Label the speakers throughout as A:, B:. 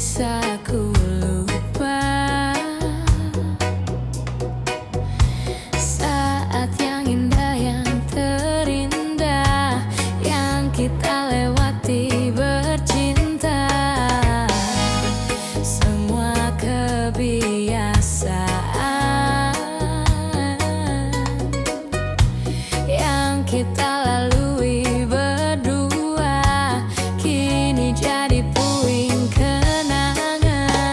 A: bisa ku lupa saat yang indah, yang terindah yang kita lewati bercinta. Semua kebiasaan yang kita lalui berdua kini jadi puing kenangan.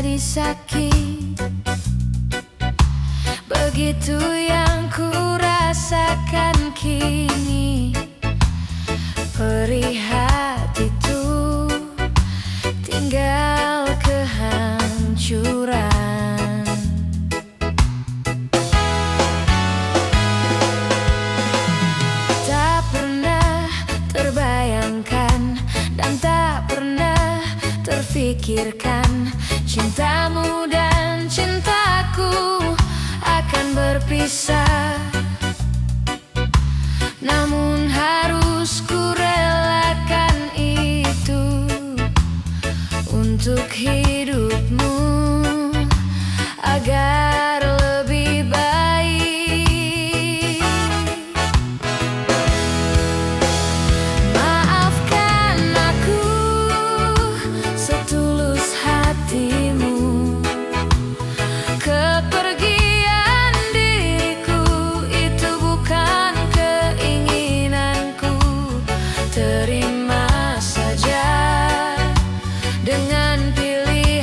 A: jadi sakit. Begitu yang ku rasakan kini. Perih hatiku tinggal kehancuran. Tak pernah terbayangkan dan tak pernah terfikirkan cintamu dan cintaku akan berpisah. Namun harus ku relakan itu untuk hidupmu agar lebih baik. Maafkan aku setulus hatimu. Kepergian diriku itu bukan keinginanku. Terima saja dengan pilihan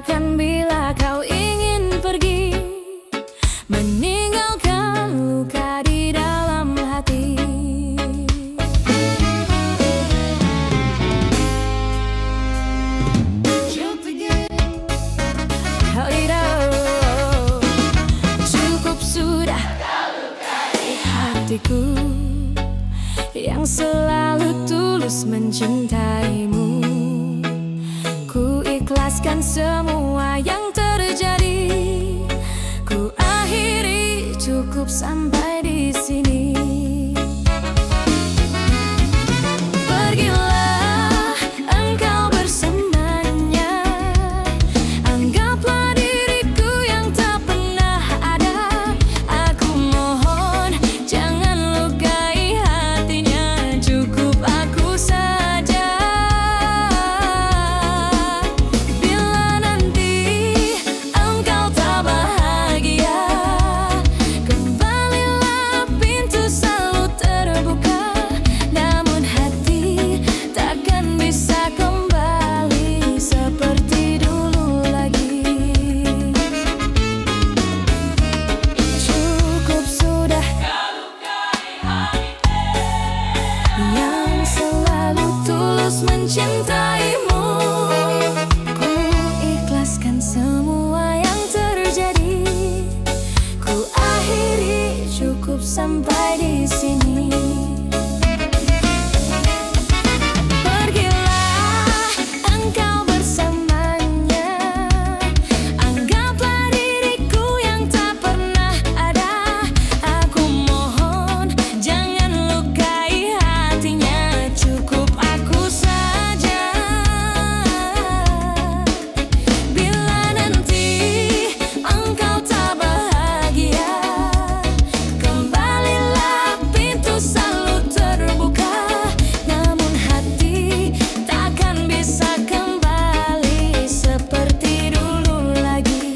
A: takkan bila kau ingin pergi, meninggalkan luka di dalam hati. Cukup sudah hatiku yang selalu tulus mencintaimu. Ku ikhlaskan semua yang terjadi. Ku akhiri, cukup sampai di sini. Pergilah engkau bersamanya, anggaplah diriku yang tak pernah ada. Aku mohon jangan lukai hatinya, cukup aku saja. Bila nanti engkau tak bahagia, kembalilah, pintu selalu terbuka. Namun hati takkan bisa kembali seperti dulu lagi. Cukup sudah yang selalu tulus mencintaimu. Ku ikhlaskan semua yang terjadi. Ku akhiri, cukup sampai di sini. Pergilah engkau bersamanya, anggaplah diriku yang tak pernah ada. Aku mohon jangan lukai hatinya, cukup aku saja. Bila nanti engkau tak bahagia, kembalilah, pintu selalu terbuka. Namun hati takkan bisa kembali seperti dulu lagi.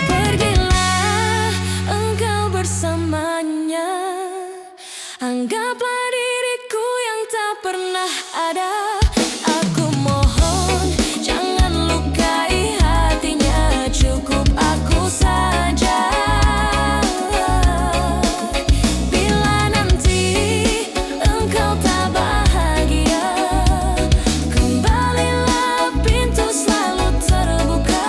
A: Pergilah engkau bersamanya, anggaplah diriku yang tak pernah ada. Aku mohon jangan lukai hatinya, cukup aku saja. Bila nanti engkau tak bahagia, kembalilah, pintu selalu terbuka.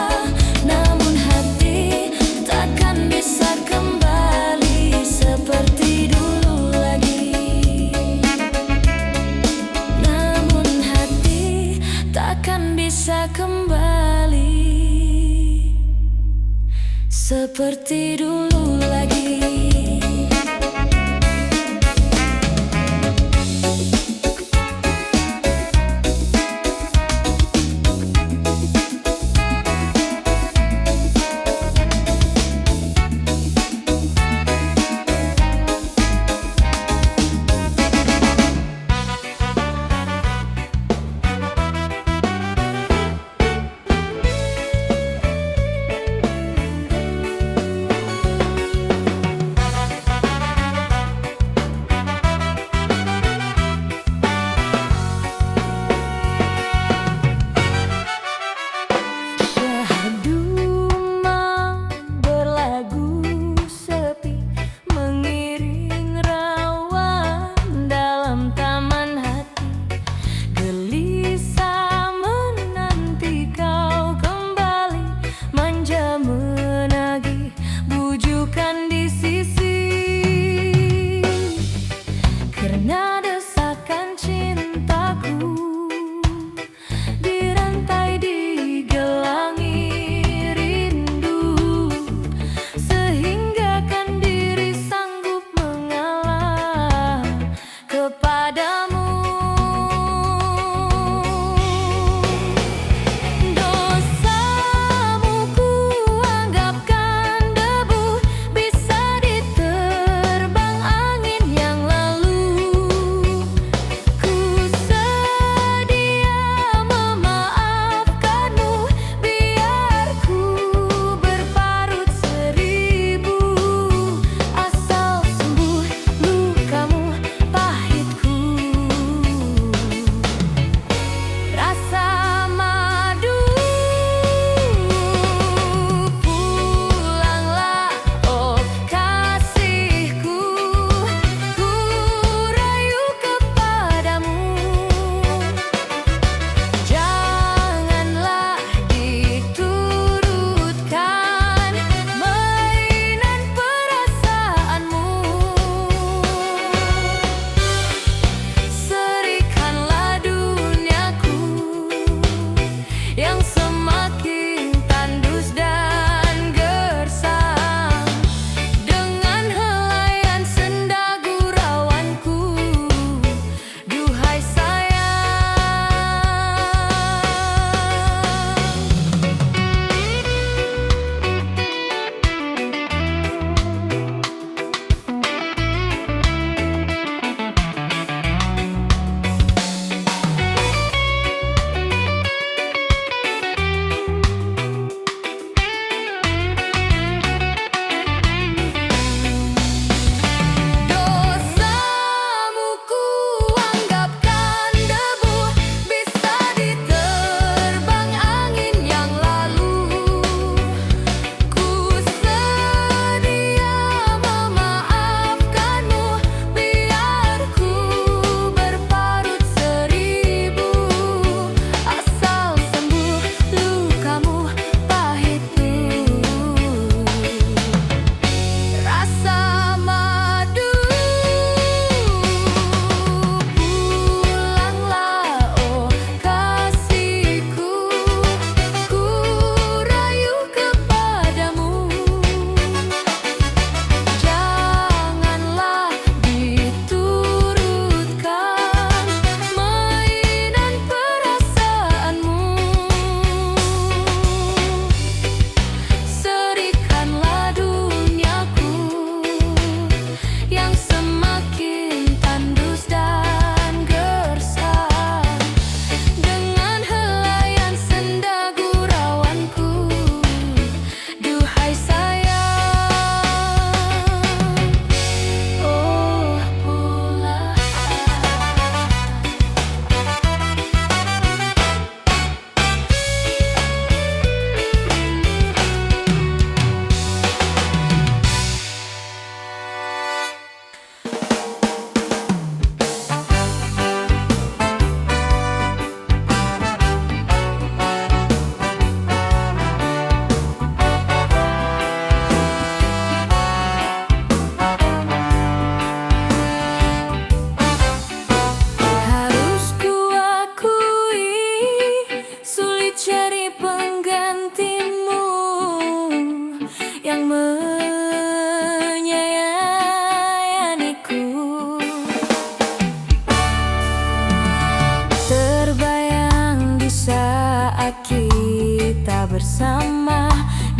A: Namun hati takkan bisa kembali seperti dulu lagi. Namun hati takkan bisa kembali seperti dulu lagi.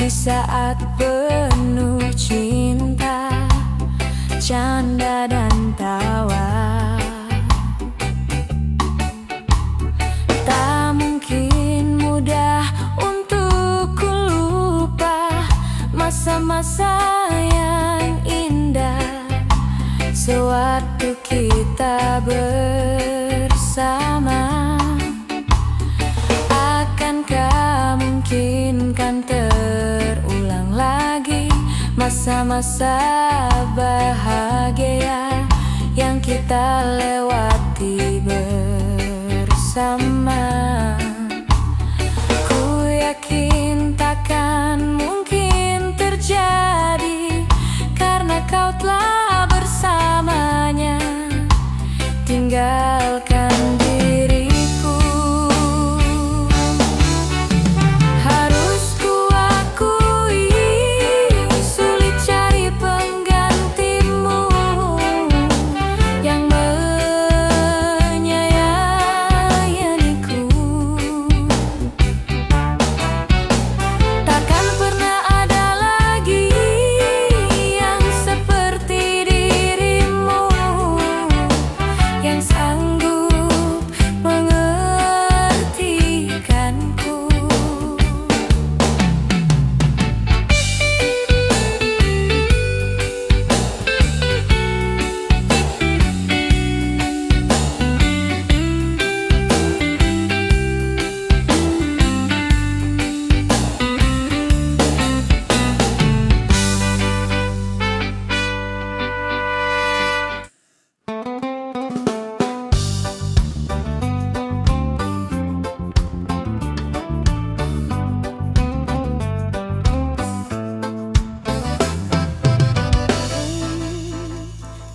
A: di saat penuh cinta, canda dan tawa. Tak mungkin mudah untuk ku lupa masa-masa yang indah sewaktu kita bersama. Akankah mungkin kan terulang lagi masa-masa bahagia yang kita lewati bersama? Ku yakin takkan mungkin terjadi karena kau telah bersamanya, tinggalkan diriku. Harus ku akui, sulit cari penggantimu yang menyayangiku. Takkan pernah ada lagi yang seperti dirimu, yang sanggup mengertikanku.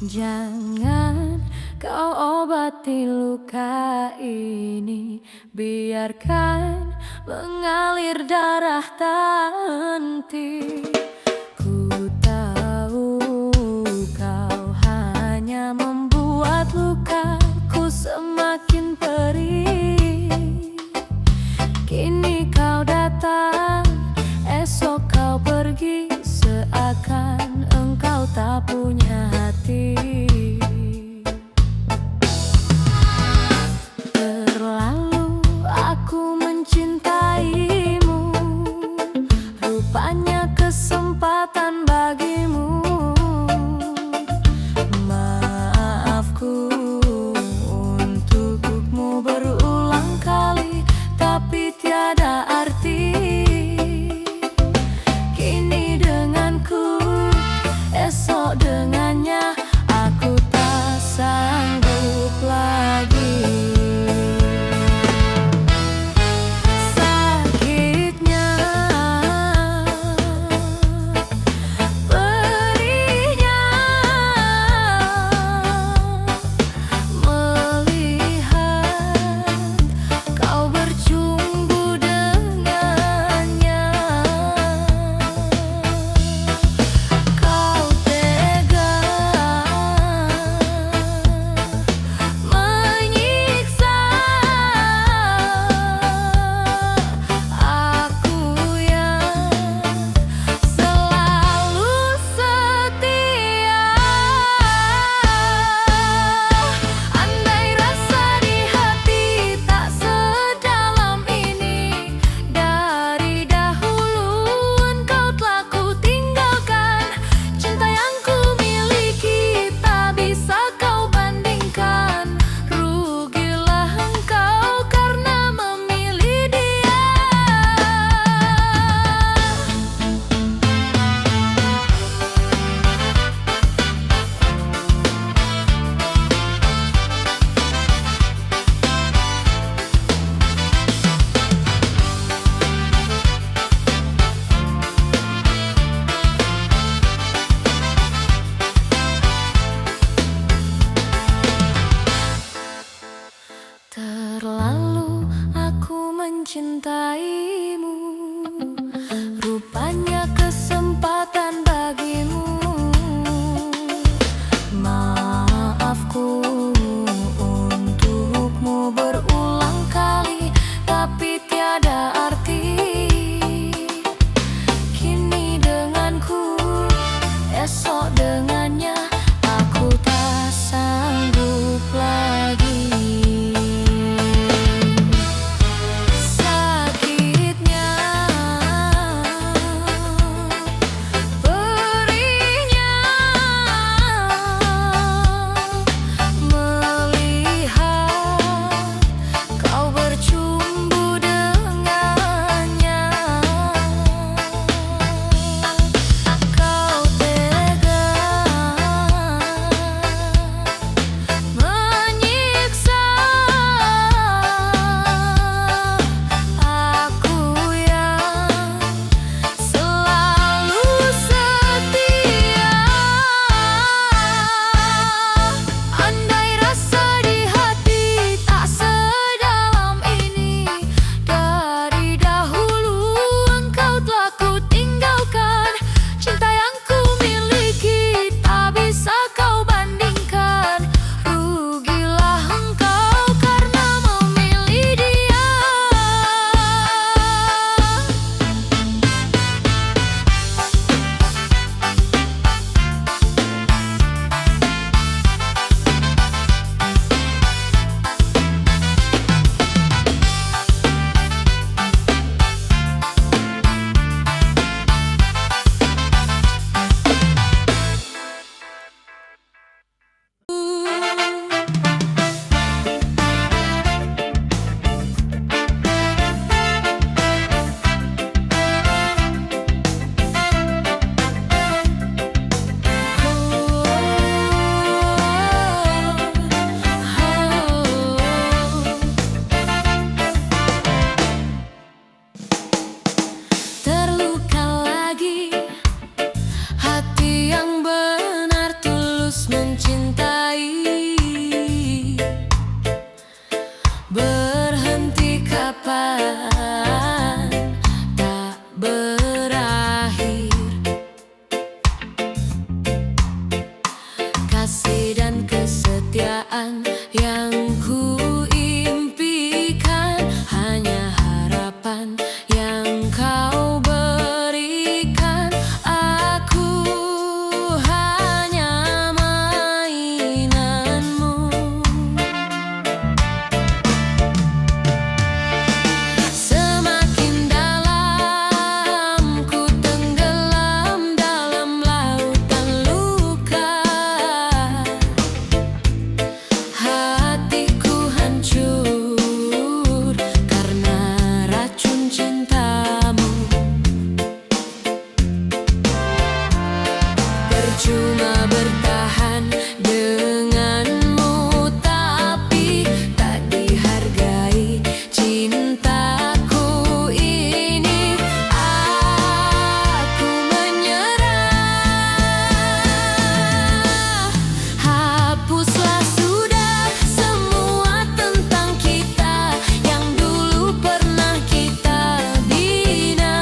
A: Jangan kau obati luka ini, biarkan mengalir darah tak henti. Ku tahu kau hanya membuat lukaku semakin perih. Kini kau datang, esok kau pergi, seakan engkau tak punya hati. Terlalu aku mencintaimu, rupanya kesemua Yang ku impikan hanya harapan yang kau berikan. Aku hanya mainanmu. Semakin dalam ku tenggelam dalam lautan luka. Hatiku hancur karena racun cintamu. Percuma bertahan denganmu, tapi tak dihargai cintaku ini. Aku menyerah. Hapuslah sudah semua tentang kita yang dulu pernah kita bina.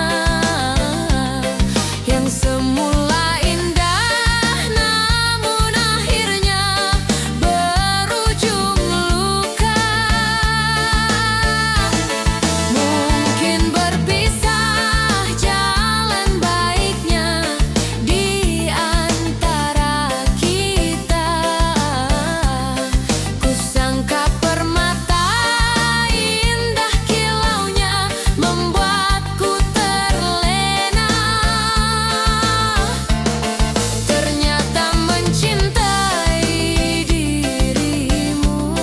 A: Yang semula indah namun akhirnya berujung luka. Mungkin berpisah jalan baiknya di antara kita. Kusangka permata indah kilaunya membuatku terlena. Ternyata mencintai dirimu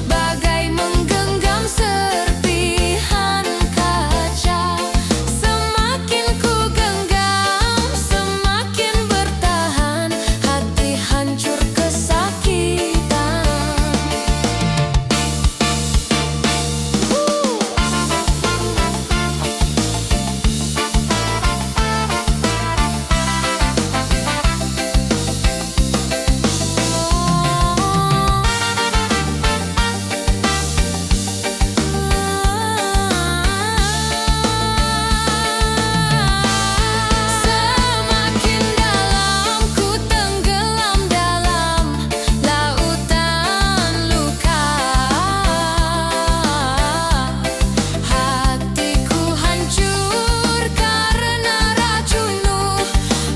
A: bagai menggenggam serpihan kaca. Semakin ku genggam, semakin bertahan, hati hancur kesakitan. Semakin dalam ku tenggelam dalam lautan luka. Hatiku hancur karena racunmu.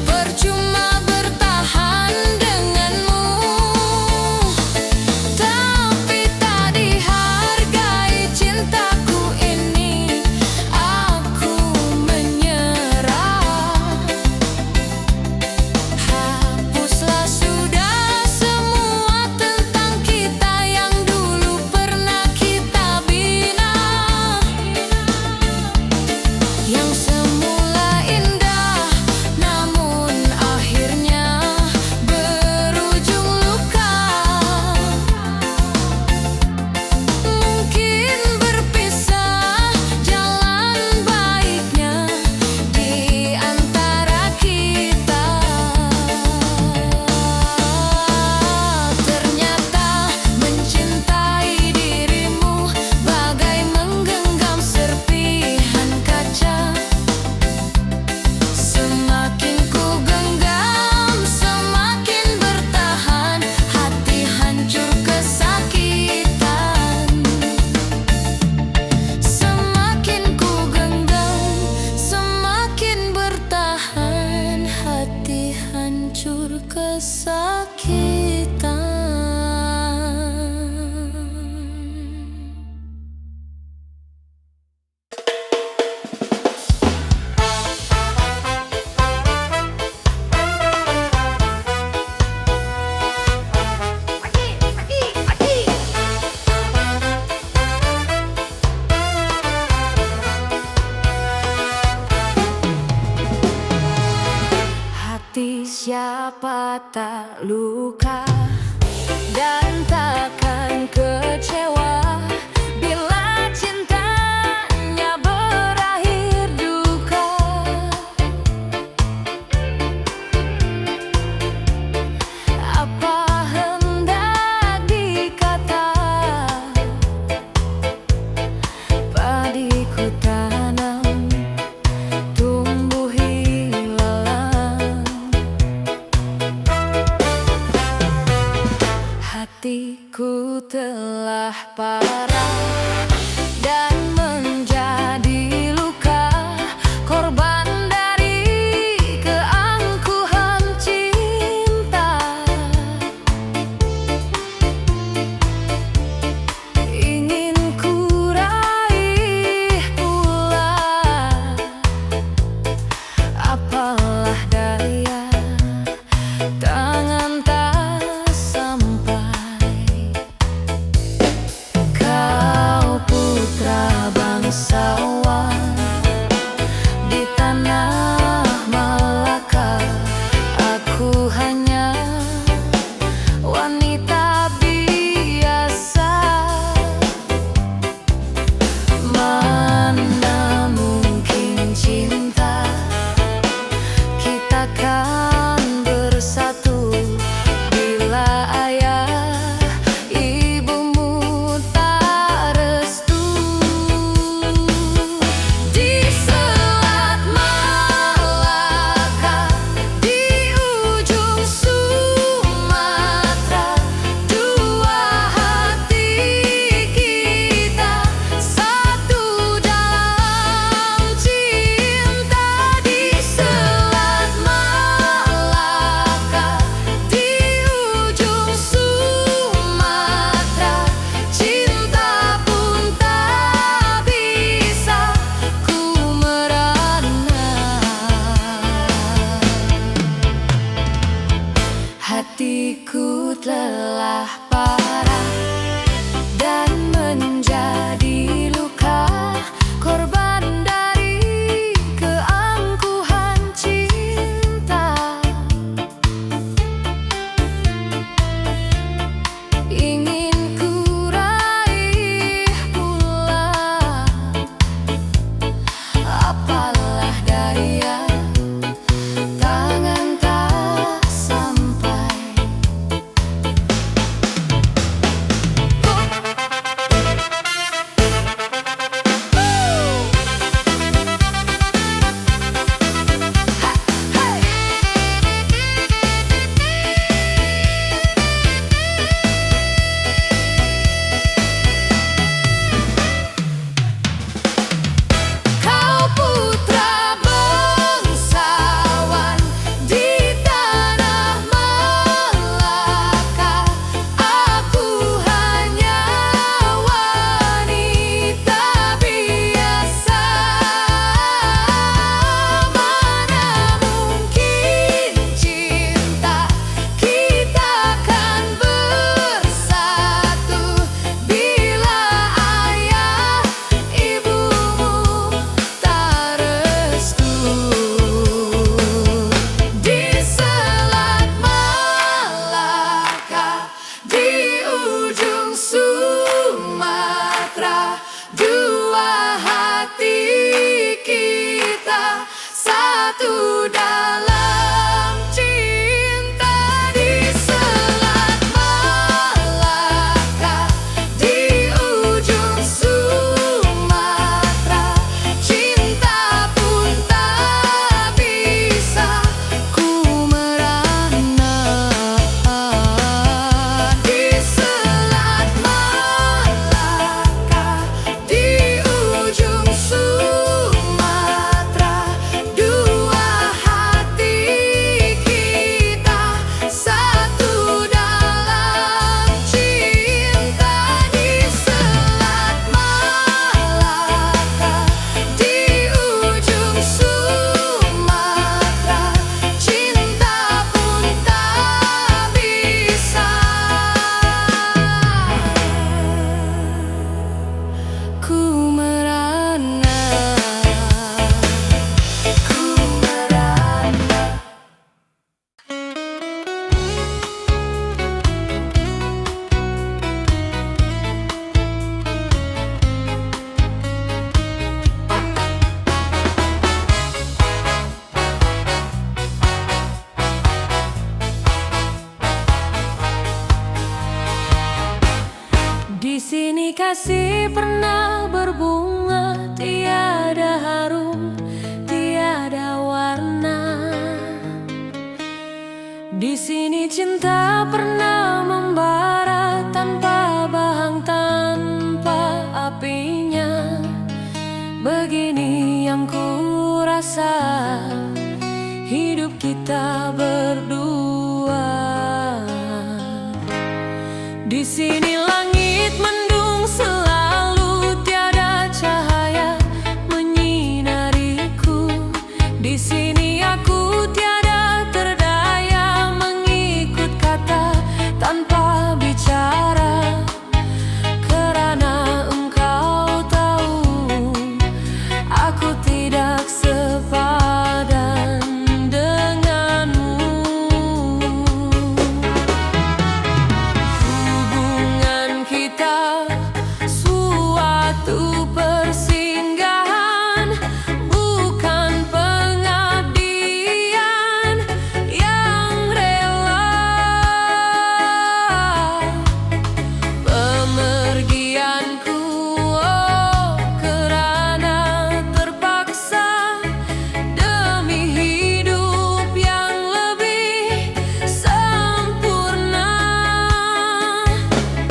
A: Percuma bertahan denganmu, tapi tak dihargai cintaku ini. Aku menyerah. Hapuslah sudah semua tentang kita yang dulu pernah kita bina. Yang semula indah namun akhirnya berujung luka. Mungkin berpisah jalan baiknya di antara kita. Ternyata mencintai dirimu bagai menggenggam serpihan kaca. Semakin ku genggam, semakin bertahan, hati hancur kesakitan. Semakin ku genggam, semakin bertahan, hati hancur kesakitan. Hati siapa tak luka dan takkan kecewa bila cintanya berakhir duka. Apa hendak dikata, padiku tanam tumbuh hilang. telah parah dan menjadi luka, korban dari keangkuhan cinta. Ingin ku raih ulang, apalah daya, tangan tak sampai. Kau putra bangsawan di tanah Malaka, aku hanya wanita biasa. Mana mungkin cinta kita kan bersatu bila ayah ibumu tak restu. Di Selat Malaka, di ujung Sumatera, dua hati kita satu dalam cinta. Di Selat Malaka, di ujung Sumatera, cinta pun tak bisa ku merana. Hatiku telah parah dan menjadi luka, korban dari keangkuhan cinta. Ingin ku raih ulang, apalah daya, tangan tak sampai. Kau putra bangsawan di tanah Malaka, aku hanya wanita biasa. Mana mungkin cinta kita kan bersatu bila ayah ibumu tak restu. Di Selat Malaka, di ujung Sumatera, dua hati kita satu dalam cinta. Di Selat Malaka, di ujung Sumatera, cinta pun tak bisa ku merana. Di Selat Malaka, di ujung Sumatera, dua hati kita satu dalam cinta. Di Selat Malaka, di ujung Sumatera, cinta pun tak bisa ku merana. Ku merana. Di sini kasih pernah berbunga, tiada harum, tiada warna. Di sini cinta pernah membara tanpa bahagia. terpaksa hidup kita berdua. Di sini langit mendung selalu, tiada cahaya menyinariku. Di sini aku tiada terdaya mengikut kata tanpa bicara, karena engkau tahu aku tidak sepadan denganmu. Hubungan kita suatu persinggahan, bukan pengabdian yang rela. Pemergianku kerana terpaksa demi hidup yang lebih sempurna.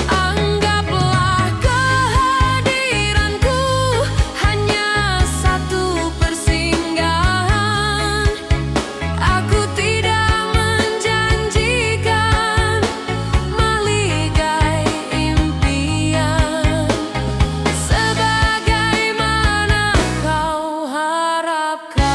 A: Anggaplah kehadiranku hanya satu persinggahan. Aku tidak menjanjikan meligai impian sebagaimana kau harapkan.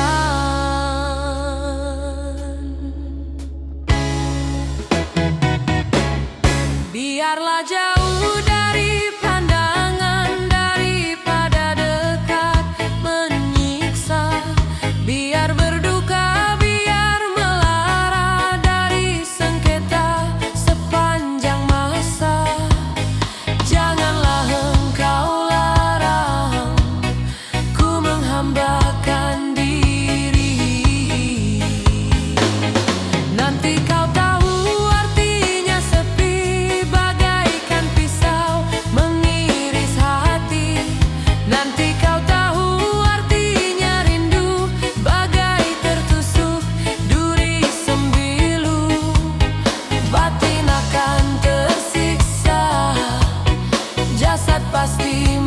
A: Biarlah jauh dari pandangan daripada dekat menyiksa. Biar berduka, biar melara dari sengketa sepanjang masa. Janganlah engkau larang ku menghambakan diri. Nanti kau tahu artinya sepi, bagaikan pisau mengiris hati. Nanti kau tahu artinya rindu, bagai tertusuk duri sembilu. Batin akan tersiksa, jasad pasti